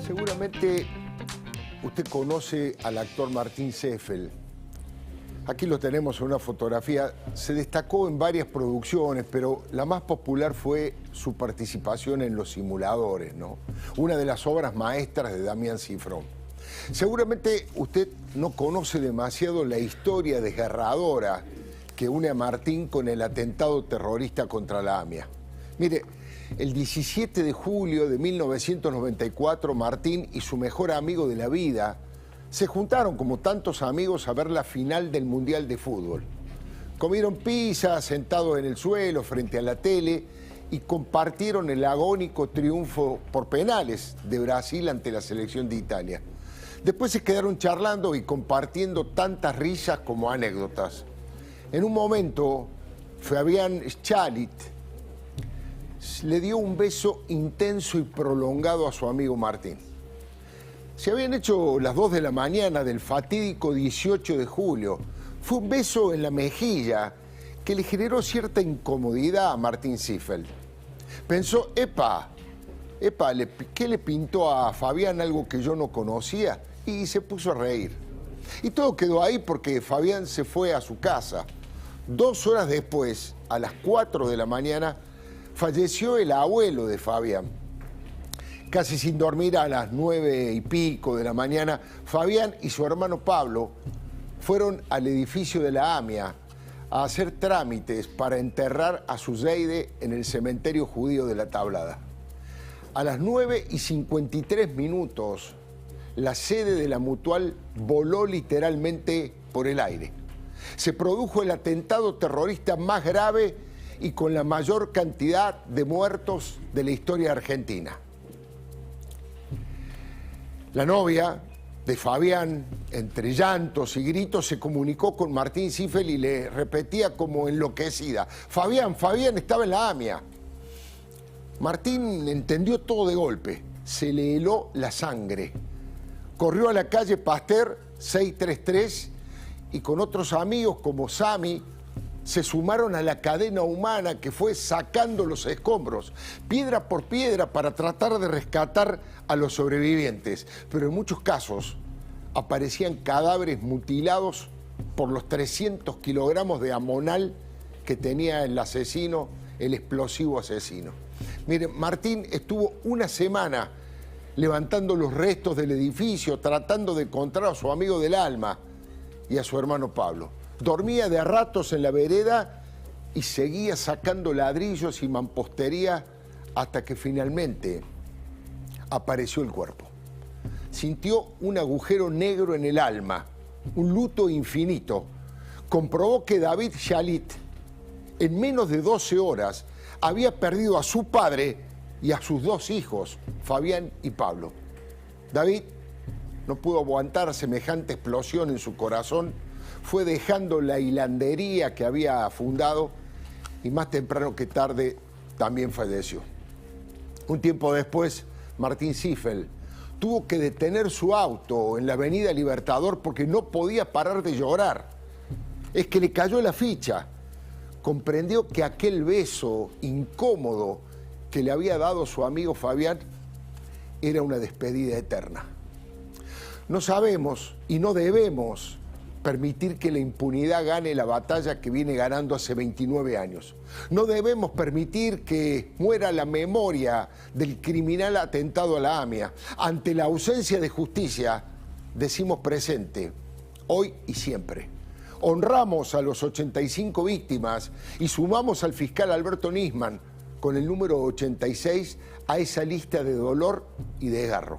Seguramente usted conoce al actor Martín Ziefel. Aquí lo tenemos en una fotografía. Se destacó en varias producciones, pero la más popular fue su participación en Los Simuladores, ¿no? Una de las obras maestras de Damián Cifrón. Seguramente usted no conoce demasiado la historia desgarradora que une a Martín con el atentado terrorista contra la AMIA. Mire, el 17 de julio de 1994, Martín y su mejor amigo de la vida se juntaron como tantos amigos a ver la final del Mundial de Fútbol. Comieron pizza sentados en el suelo frente a la tele y compartieron el agónico triunfo por penales de Brasil ante la selección de Italia. Después se quedaron charlando y compartiendo tantas risas como anécdotas. En un momento, Fabián Schalit le dio un beso intenso y prolongado a su amigo Martín. Se habían hecho las 2 de la mañana del fatídico 18 de julio. Fue un beso en la mejilla que le generó cierta incomodidad a Martín Ziefel. Pensó, ¿qué le pintó a Fabián algo que yo no conocía? Y se puso a reír. Y todo quedó ahí porque Fabián se fue a su casa. 2 horas después, a las 4 de la mañana, falleció el abuelo de Fabián. Casi sin dormir, a las 9 y pico de la mañana, Fabián y su hermano Pablo fueron al edificio de la AMIA a hacer trámites para enterrar a su Zeide en el cementerio judío de La Tablada. A las 9:53, la sede de la Mutual voló literalmente por el aire. Se produjo el atentado terrorista más grave y con la mayor cantidad de muertos de la historia argentina. La novia de Fabián, entre llantos y gritos, se comunicó con Martín Ziefel y le repetía como enloquecida: Fabián estaba en la AMIA. Martín entendió todo de golpe, se le heló la sangre. Corrió a la calle Pasteur 633 y con otros amigos como Sami se sumaron a la cadena humana que fue sacando los escombros, piedra por piedra, para tratar de rescatar a los sobrevivientes. Pero en muchos casos aparecían cadáveres mutilados por los 300 kilogramos de amonal que tenía el asesino, el explosivo asesino. Miren, Martín estuvo una semana levantando los restos del edificio, tratando de encontrar a su amigo del alma y a su hermano Pablo. Dormía de a ratos en la vereda y seguía sacando ladrillos y mampostería hasta que finalmente apareció el cuerpo. Sintió un agujero negro en el alma, un luto infinito. Comprobó que David Schalit, en menos de 12 horas, había perdido a su padre y a sus 2 hijos, Fabián y Pablo. David no pudo aguantar semejante explosión en su corazón. Fue dejando la hilandería que había fundado y más temprano que tarde también falleció. Un tiempo después, Martín Ziefel tuvo que detener su auto en la avenida Libertador porque no podía parar de llorar. Es que le cayó la ficha. Comprendió que aquel beso incómodo que le había dado su amigo Fabián era una despedida eterna. No sabemos y no debemos permitir que la impunidad gane la batalla que viene ganando hace 29 años. No debemos permitir que muera la memoria del criminal atentado a la AMIA. Ante la ausencia de justicia, decimos presente, hoy y siempre. Honramos a los 85 víctimas y sumamos al fiscal Alberto Nisman con el número 86 a esa lista de dolor y desgarro.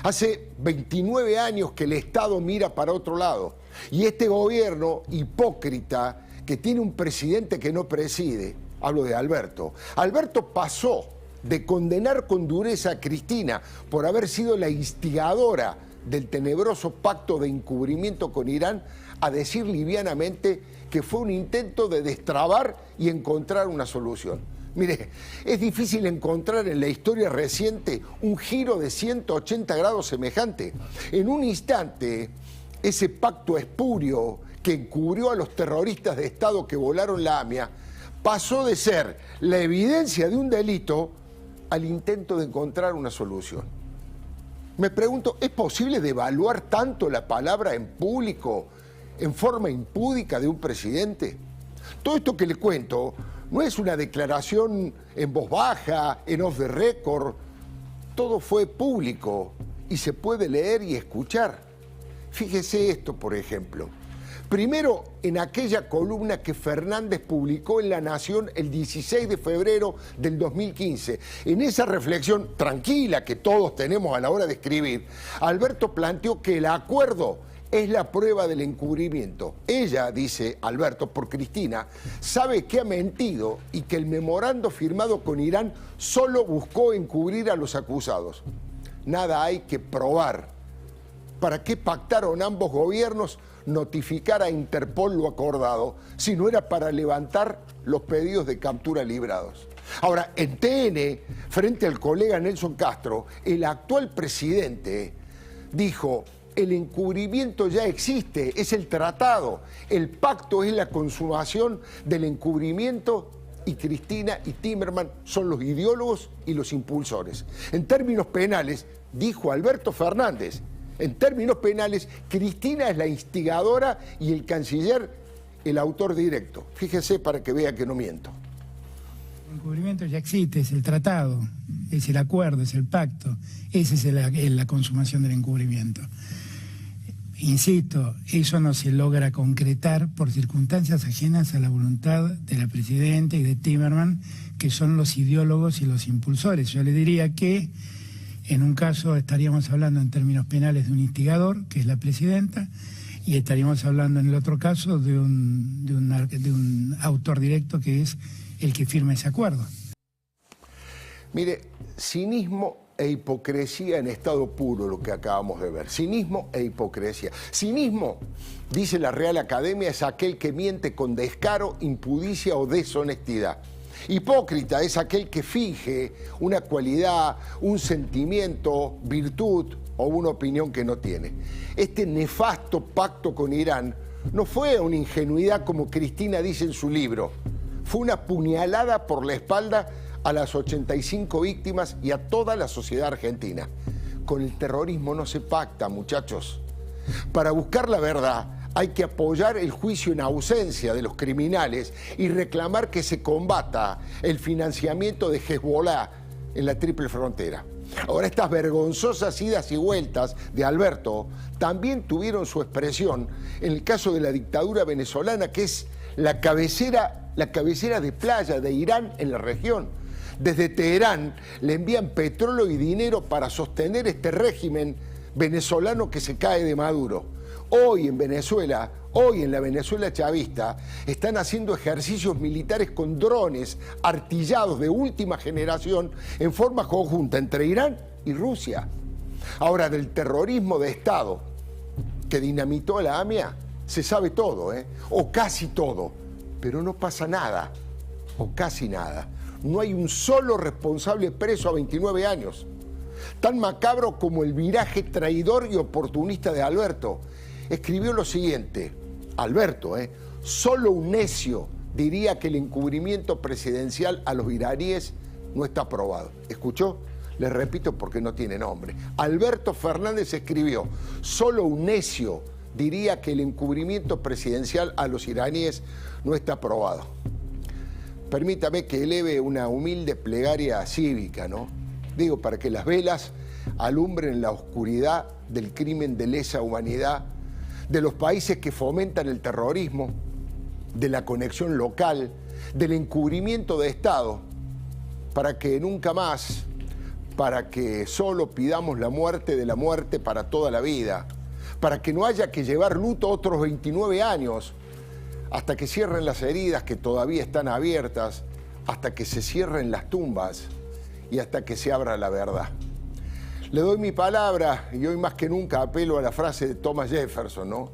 Hace 29 años que el Estado mira para otro lado y este gobierno hipócrita que tiene un presidente que no preside, hablo de Alberto. Alberto pasó de condenar con dureza a Cristina por haber sido la instigadora del tenebroso pacto de encubrimiento con Irán a decir livianamente que fue un intento de destrabar y encontrar una solución. Mire, es difícil encontrar en la historia reciente un giro de 180 grados semejante. En un instante, ese pacto espurio que encubrió a los terroristas de Estado que volaron la AMIA pasó de ser la evidencia de un delito al intento de encontrar una solución. Me pregunto, ¿es posible devaluar tanto la palabra en público, en forma impúdica de un presidente? Todo esto que le cuento no es una declaración en voz baja, en off the record. Todo fue público y se puede leer y escuchar. Fíjese esto, por ejemplo. Primero, en aquella columna que Fernández publicó en La Nación el 16 de febrero del 2015. En esa reflexión tranquila que todos tenemos a la hora de escribir, Alberto planteó que el acuerdo es la prueba del encubrimiento. Ella, dice Alberto, por Cristina, sabe que ha mentido y que el memorando firmado con Irán solo buscó encubrir a los acusados. Nada hay que probar. ¿Para qué pactaron ambos gobiernos notificar a Interpol lo acordado si no era para levantar los pedidos de captura librados? Ahora, en TN, frente al colega Nelson Castro, el actual presidente dijo: el encubrimiento ya existe, es el tratado, el pacto es la consumación del encubrimiento y Cristina y Timerman son los ideólogos y los impulsores. En términos penales, dijo Alberto Fernández, en términos penales, Cristina es la instigadora y el canciller el autor directo. Fíjese para que vea que no miento. El encubrimiento ya existe, es el tratado, es el acuerdo, es el pacto. Esa es la consumación del encubrimiento. Insisto, eso no se logra concretar por circunstancias ajenas a la voluntad de la Presidenta y de Timerman, que son los ideólogos y los impulsores. Yo le diría que en un caso estaríamos hablando en términos penales de un instigador, que es la Presidenta, y estaríamos hablando en el otro caso de un autor directo, que es el que firma ese acuerdo. Mire, cinismo e hipocresía en estado puro lo que acabamos de ver. Cinismo e hipocresía. Cinismo, dice la Real Academia, es aquel que miente con descaro, impudicia o deshonestidad. Hipócrita es aquel que finge una cualidad, un sentimiento, virtud o una opinión que no tiene. Este nefasto pacto con Irán no fue una ingenuidad como Cristina dice en su libro. Fue una puñalada por la espalda a las 85 víctimas y a toda la sociedad argentina. Con el terrorismo no se pacta, muchachos. Para buscar la verdad hay que apoyar el juicio en ausencia de los criminales y reclamar que se combata el financiamiento de Hezbollah en la triple frontera. Ahora, estas vergonzosas idas y vueltas de Alberto también tuvieron su expresión en el caso de la dictadura venezolana, que es la cabecera de playa de Irán en la región. Desde Teherán le envían petróleo y dinero para sostener este régimen venezolano que se cae de Maduro. Hoy en Venezuela, hoy en la Venezuela chavista, están haciendo ejercicios militares con drones artillados de última generación en forma conjunta entre Irán y Rusia. Ahora, del terrorismo de Estado que dinamitó a la AMIA, se sabe todo, o casi todo, pero no pasa nada, o casi nada. No hay un solo responsable preso a 29 años. Tan macabro como el viraje traidor y oportunista de Alberto. Escribió lo siguiente, Alberto, solo un necio diría que el encubrimiento presidencial a los iraníes no está aprobado. ¿Escuchó? Les repito porque no tiene nombre. Alberto Fernández escribió, solo un necio diría que el encubrimiento presidencial a los iraníes no está aprobado. Permítame que eleve una humilde plegaria cívica, ¿no? Digo, para que las velas alumbren la oscuridad del crimen de lesa humanidad, de los países que fomentan el terrorismo, de la conexión local, del encubrimiento de Estado, para que nunca más, para que solo pidamos la muerte de la muerte para toda la vida, para que no haya que llevar luto otros 29 años, hasta que cierren las heridas que todavía están abiertas, hasta que se cierren las tumbas y hasta que se abra la verdad. Le doy mi palabra y hoy más que nunca apelo a la frase de Thomas Jefferson, ¿no?